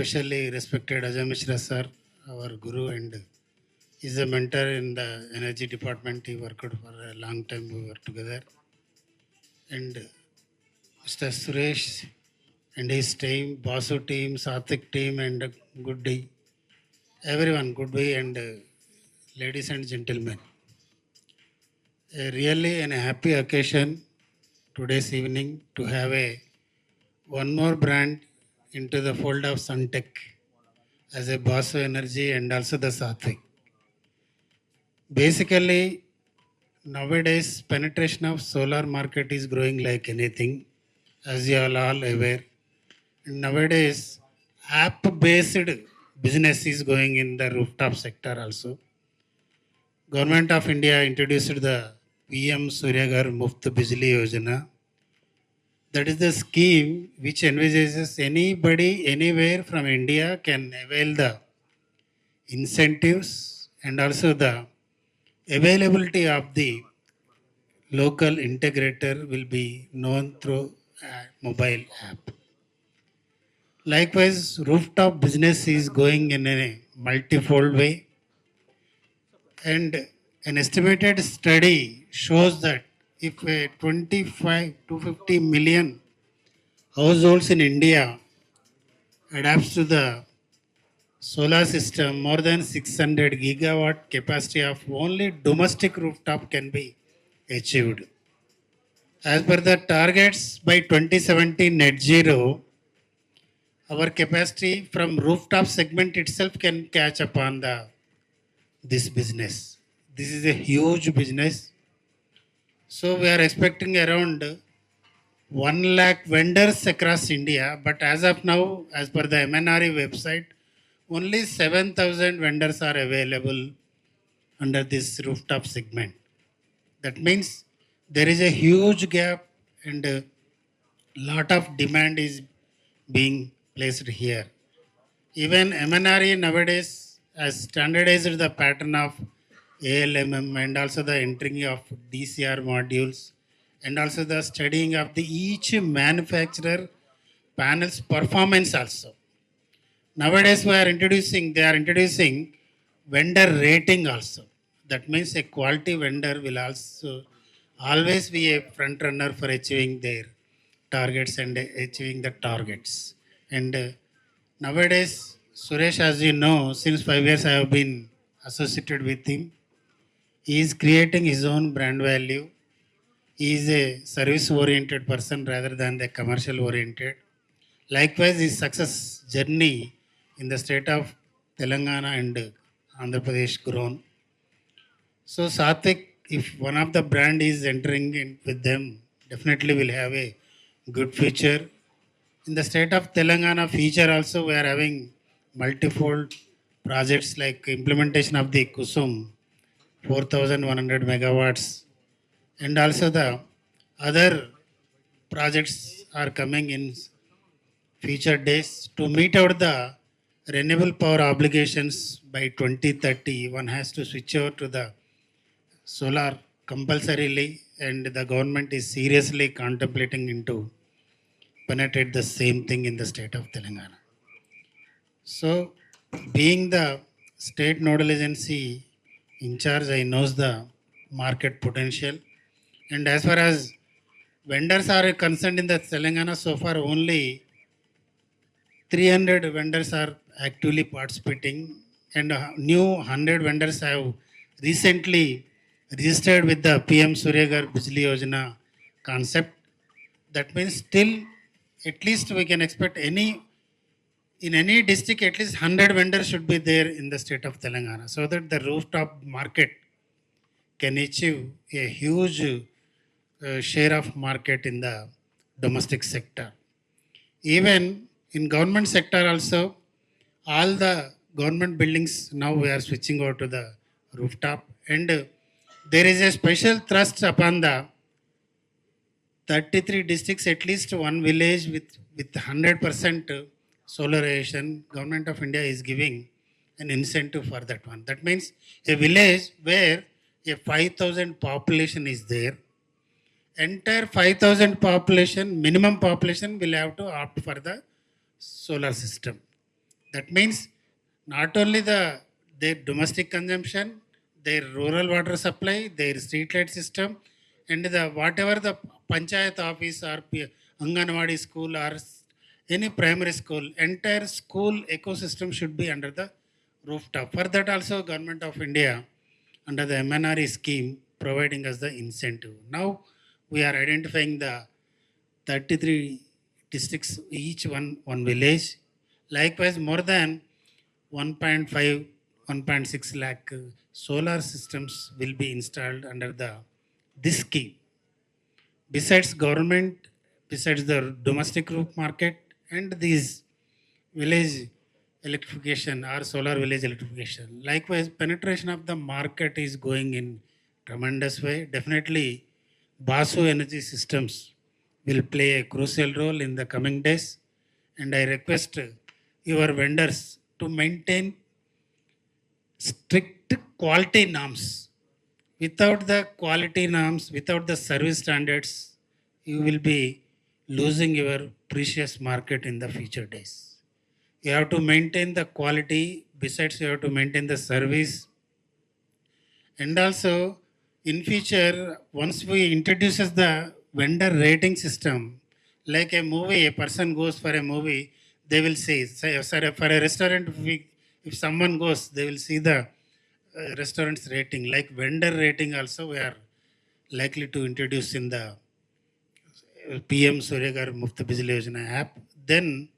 especially respected Ajay Mishra sir, our guru, and is a mentor in the energy department. He worked for a long time. We were together. And Mr. Suresh and his team, Bhasu team, Saatvik team, and good day. Everyone, good day, and ladies and gentlemen. Really an happy occasion today's evening to have a one more brand into the fold of Suntech as a Bhasu Energy and also the Saatvik. Basically, nowadays penetration of solar market is growing like anything, as you are all aware. And nowadays, app-based business is going in the rooftop sector also. Government of India introduced the PM Suryagar Muft Bijli Yojana. That is the scheme which envisages anybody anywhere from India can avail the incentives and also the availability of the local integrator will be known through a mobile app. Likewise, rooftop business is going in a multifold way, and an estimated study shows that if a 25 to 50 million households in India adapts to the solar system, more than 600 gigawatt capacity of only domestic rooftop can be achieved. As per the targets by 2017 net zero, our capacity from rooftop segment itself can catch up on this business. This is a huge business. So we are expecting around 1 lakh vendors across India, but as of now, as per the MNRE website, only 7,000 vendors are available under this rooftop segment. That means there is a huge gap and a lot of demand is being placed here. Even MNRE nowadays has standardized the pattern of ALMM and also the entering of DCR modules and also the studying of the each manufacturer panel's performance also. Nowadays they are introducing vendor rating also. That means a quality vendor will also always be a front runner for achieving their targets and achieving the targets. And nowadays, Suresh, as you know, since 5 years I have been associated with him. He is creating his own brand value. He is a service oriented person rather than the commercial oriented. Likewise, his success journey in the state of Telangana and Andhra Pradesh grown. So Saatvik, if one of the brand is entering in with them, definitely will have a good future. In the state of Telangana future also we are having multifold projects like implementation of the Kusum 4100 megawatts and also the other projects are coming in future days to meet out the renewable power obligations by 2030. One has to switch over to the solar compulsorily and the government is seriously contemplating into penetrate the same thing in the state of Telangana. So, being the state nodal agency in charge, I knows the market potential. And as far as vendors are concerned in the Telangana, so far only 300 vendors are actively participating, and new 100 vendors have recently registered with the PM Suryagar Bijli Yojana concept. That means still at least we can expect in any district at least 100 vendors should be there in the state of Telangana so that the rooftop market can achieve a huge share of market in the domestic sector. Even in government sector also, all the government buildings now we are switching over to the rooftop and there is a special thrust upon the 33 districts, at least one village with 100% solarization. Government of India is giving an incentive for that one. That means a village where a 5,000 population is there, entire 5,000 population, minimum population will have to opt for the solar system. That means not only their domestic consumption, their rural water supply, their street light system, and the whatever the panchayat office or Anganwadi school or any primary school, entire school ecosystem should be under the rooftop. For that also, Government of India under the MNRE scheme providing us the incentive. Now we are identifying the 33 districts, each one village. Likewise, more than 1.5, 1.6 lakh solar systems will be installed under the this scheme. Besides government, besides the domestic roof market and these village electrification or solar village electrification. Likewise, penetration of the market is going in tremendous way. Definitely, Bhasu energy systems will play a crucial role in the coming days. And I request your vendors to maintain strict quality norms. Without the quality norms, without the service standards, you will be losing your precious market in the future days. You have to maintain the quality, besides you have to maintain the service, and also in future once we introduces the vendor rating system, like a movie, a person goes for a movie, they will say sorry, for a restaurant, if someone goes, they will see the restaurant's rating. Like vendor rating also we are likely to introduce in the PM Suryagar Mufta Bijli Yojana app. Then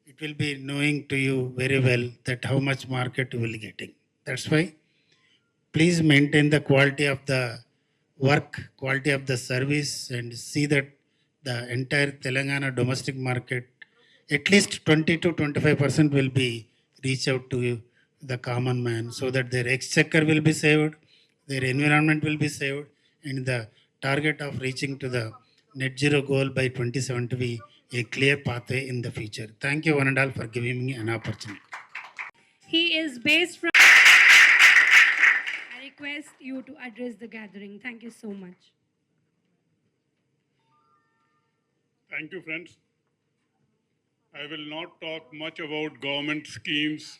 it will be knowing to you very well that how much market you will getting. That's why please maintain the quality of the work, quality of the service, and see that the entire Telangana domestic market, at least 20 to 25% will be reach out to the common man, so that their exchequer will be saved, their environment will be saved, and the target of reaching to the net zero goal by 2070 be a clear pathway in the future. Thank you one and all for giving me an opportunity. He is based from. I request you to address the gathering. Thank you so much. Thank you, friends. I will not talk much about government schemes,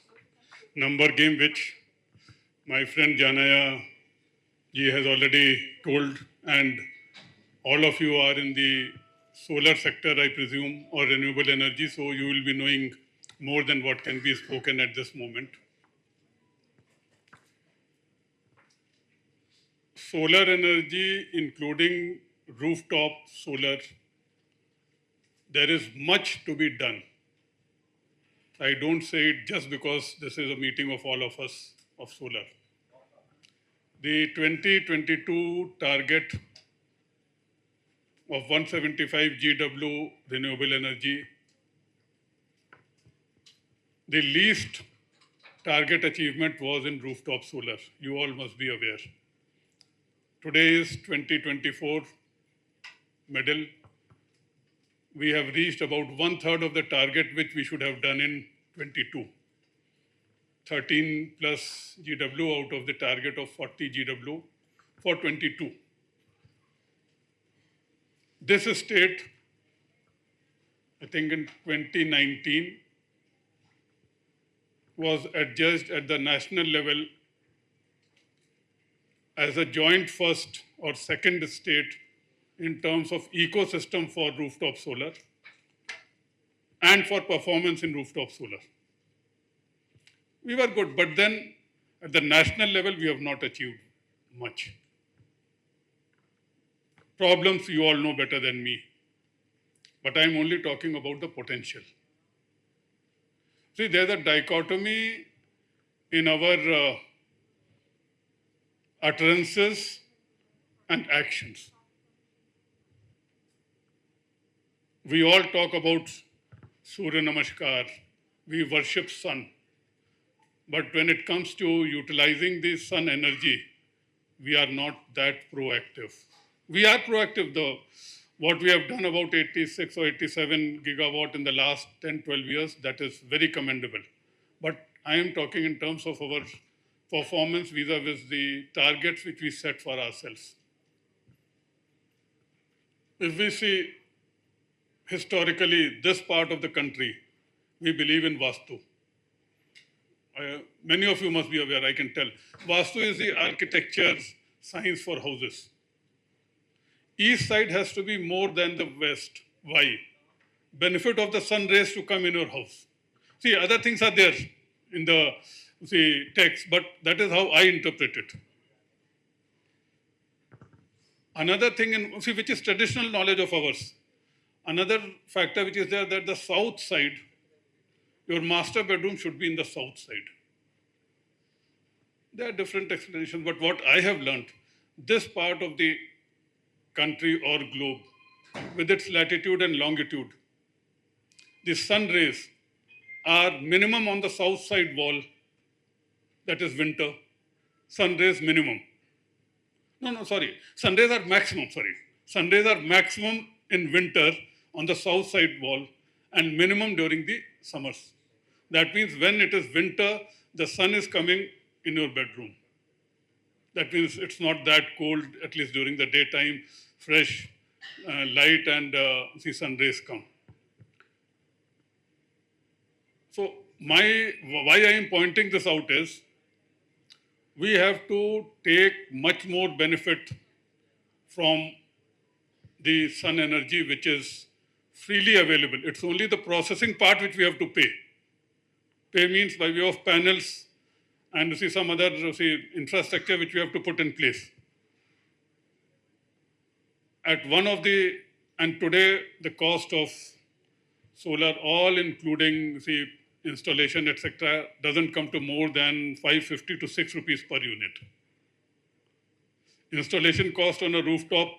number game, which my friend Janaya ji has already told, and all of you are in the solar sector, I presume, or renewable energy, so you will be knowing more than what can be spoken at this moment. Solar energy, including rooftop solar, there is much to be done. I don't say it just because this is a meeting of all of us of solar. The 2022 target of 175 GW renewable energy, the least target achievement was in rooftop solar. You all must be aware. Today is 2024 middle. We have reached about 1/3 of the target which we should have done in 22. 13 plus GW out of the target of 40 GW for 22. This state, I think in 2019, was adjudged at the national level as a joint first or second state in terms of ecosystem for rooftop solar and for performance in rooftop solar. We were good, but then at the national level, we have not achieved much. Problems you all know better than me, but I'm only talking about the potential. See, there's a dichotomy in our utterances and actions. We all talk about Surya Namaskar, we worship sun. But when it comes to utilizing the sun energy, we are not that proactive. We are proactive though. What we have done about 86 or 87 gigawatt in the last 10, 12 years, that is very commendable. But I am talking in terms of our performance vis-a-vis the targets which we set for ourselves. If we see historically this part of the country, we believe in Vastu. Many of you must be aware, I can tell. Vastu is the architecture science for houses. East side has to be more than the west. Why? Benefit of the sun rays to come in your house. See, other things are there in the text, but that is how I interpret it. Another thing, which is traditional knowledge of ours. Another factor which is there, that the south side, your master bedroom should be in the south side. There are different explanations, but what I have learned, this part of the country or globe, with its latitude and longitude, the sun rays are minimum on the south side wall, that is winter, sun rays minimum. Sun rays are maximum, Sun rays are maximum in winter on the south side wall and minimum during the summers. That means when it is winter, the sun is coming in your bedroom. That means it's not that cold, at least during the daytime, fresh light and sun rays come. So why I am pointing this out is, we have to take much more benefit from the sun energy which is freely available. It's only the processing part which we have to pay. Pay means by way of panels and some other infrastructure which we have to put in place. At one of the, and today the cost of solar, all including installation, etc., doesn't come to more than 550 to 6 rupees per unit. Installation cost on a rooftop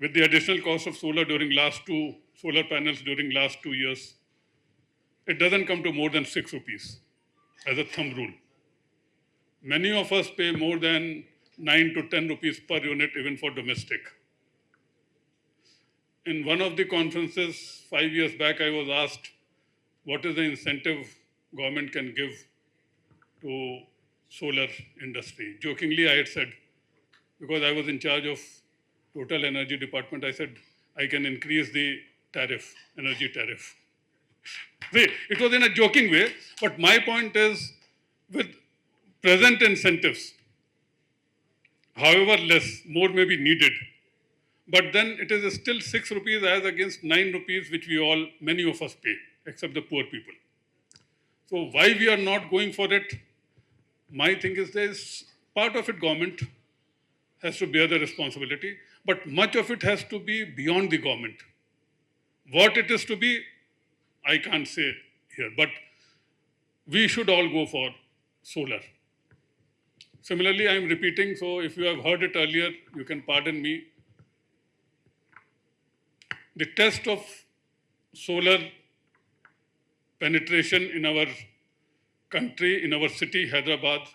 with the additional cost of solar panels during last 2 years, it doesn't come to more than 6 rupees as a thumb rule. Many of us pay more than 9 to 10 rupees per unit even for domestic. In one of the conferences 5 years back, I was asked, what is the incentive government can give to solar industry? Jokingly, I had said, because I was in charge of total energy department, I said, I can increase the tariff, energy tariff. See, it was in a joking way, but my point is, with present incentives, however less, more may be needed. But then it is still 6 rupees as against 9 rupees, which many of us pay, except the poor people. So why we are not going for it? My thing is, there's part of it government has to bear the responsibility, but much of it has to be beyond the government. What it is to be, I can't say here, but we should all go for solar. Similarly, I am repeating, so if you have heard it earlier, you can pardon me. The test of solar penetration in our country, in our city, Hyderabad,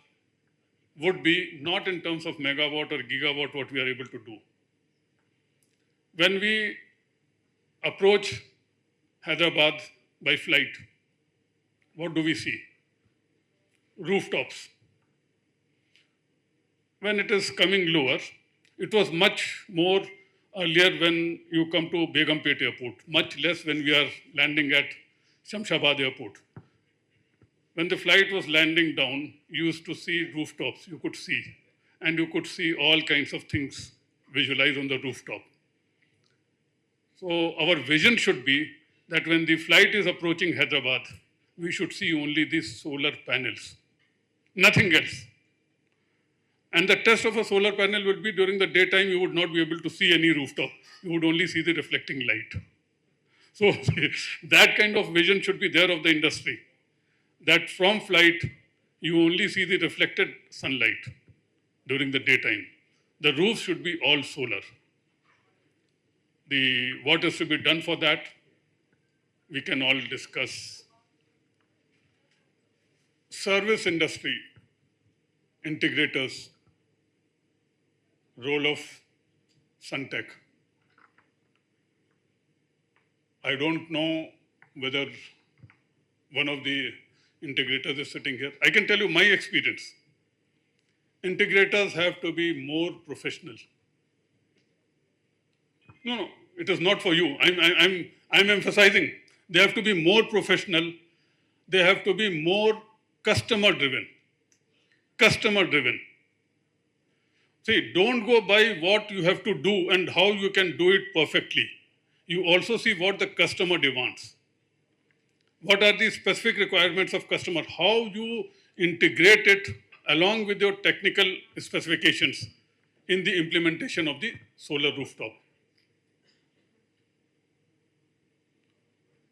would be not in terms of megawatt or gigawatt what we are able to do. When we approach Hyderabad by flight, what do we see? Rooftops. When it is coming lower, it was much more earlier when you come to Begumpet Airport, much less when we are landing at Shamshabad Airport. When the flight was landing down, you used to see rooftops, you could see, and you could see all kinds of things visualized on the rooftop. So our vision should be that when the flight is approaching Hyderabad, we should see only these solar panels, nothing else. And the test of a solar panel would be during the daytime, you would not be able to see any rooftop. You would only see the reflecting light. So that kind of vision should be there of the industry, that from flight, you only see the reflected sunlight during the daytime. The roofs should be all solar. What is to be done for that, we can all discuss. Service industry, integrators, role of Suntech. I don't know whether one of the integrators is sitting here. I can tell you my experience. Integrators have to be more professional. No, it is not for you. I'm emphasizing. They have to be more professional. They have to be more customer driven. Customer driven. See, don't go by what you have to do and how you can do it perfectly. You also see what the customer demands. What are the specific requirements of customer? How you integrate it along with your technical specifications in the implementation of the solar rooftop.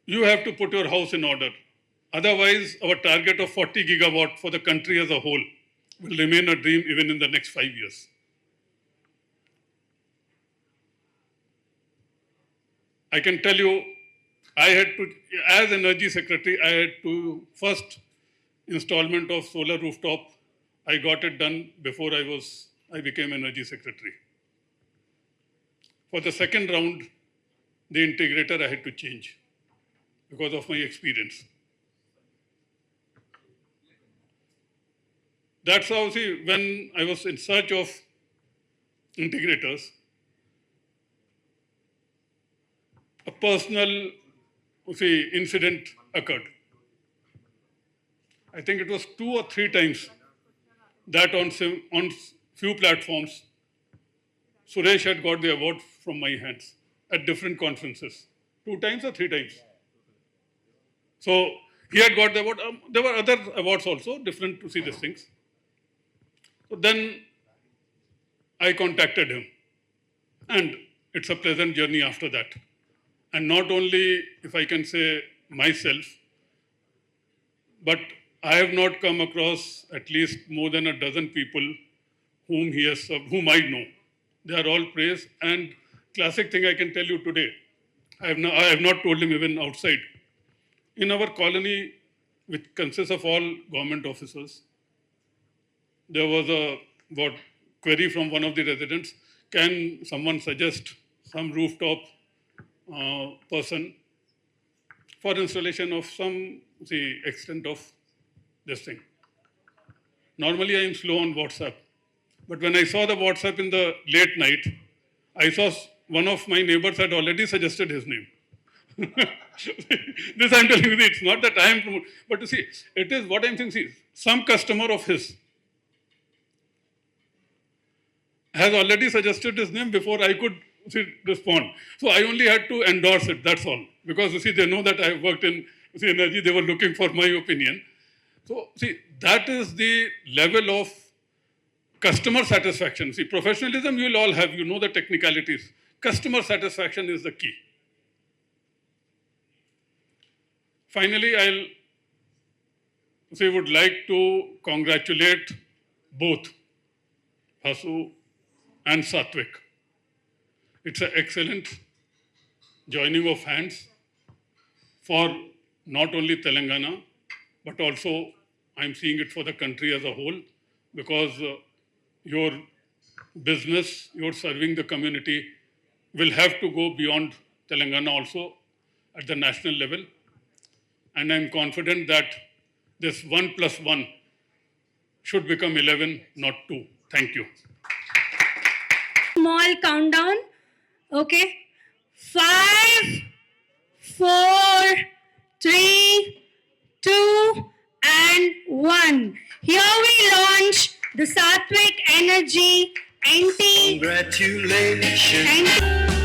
You have to put your house in order. Otherwise, our target of 40 gigawatt for the country as a whole will remain a dream even in the next 5 years. I can tell you, I had to, as Energy Secretary, I had to first installment of solar rooftop, I got it done before I became Energy Secretary. For the second round, the integrator I had to change because of my experience. That's how, see, when I was in search of integrators, a personal, see, incident occurred. I think it was 2 or 3 times that on few platforms, Suresh had got the award from my hands at different conferences. 2 times or 3 times. So he had got the award. There were other awards also, different to see these things. So then I contacted him. And it's a pleasant journey after that. And not only, if I can say, myself, but I have not come across at least more than a dozen people whom he has served, whom I know. They are all praised. And classic thing I can tell you today, I have not told him even outside. In our colony, which consists of all government officers, there was a query from one of the residents, can someone suggest some rooftop person for installation of some extent of this thing. Normally I am slow on WhatsApp, but when I saw the WhatsApp in the late night, I saw one of my neighbors had already suggested his name. This I'm telling you, it's not that I am promoting, but you see, it is what I'm saying. See, some customer of his has already suggested his name before I could respond. So I only had to endorse it, that's all. Because you see, they know that I have worked in energy, they were looking for my opinion. So see, that is the level of customer satisfaction. See, professionalism you will all have, you know the technicalities. Customer satisfaction is the key. Finally, would like to congratulate both Bhasu and Saatvik. It's an excellent joining of hands for not only Telangana, but also I'm seeing it for the country as a whole, because your business, your serving the community will have to go beyond Telangana also at the national level. And I'm confident that this 1 + 1 should become 11, not 2. Thank you. Small countdown. Okay. 5, 4, 3, 2, and 1. Here we launch the Saatvik Energy NT. Congratulations.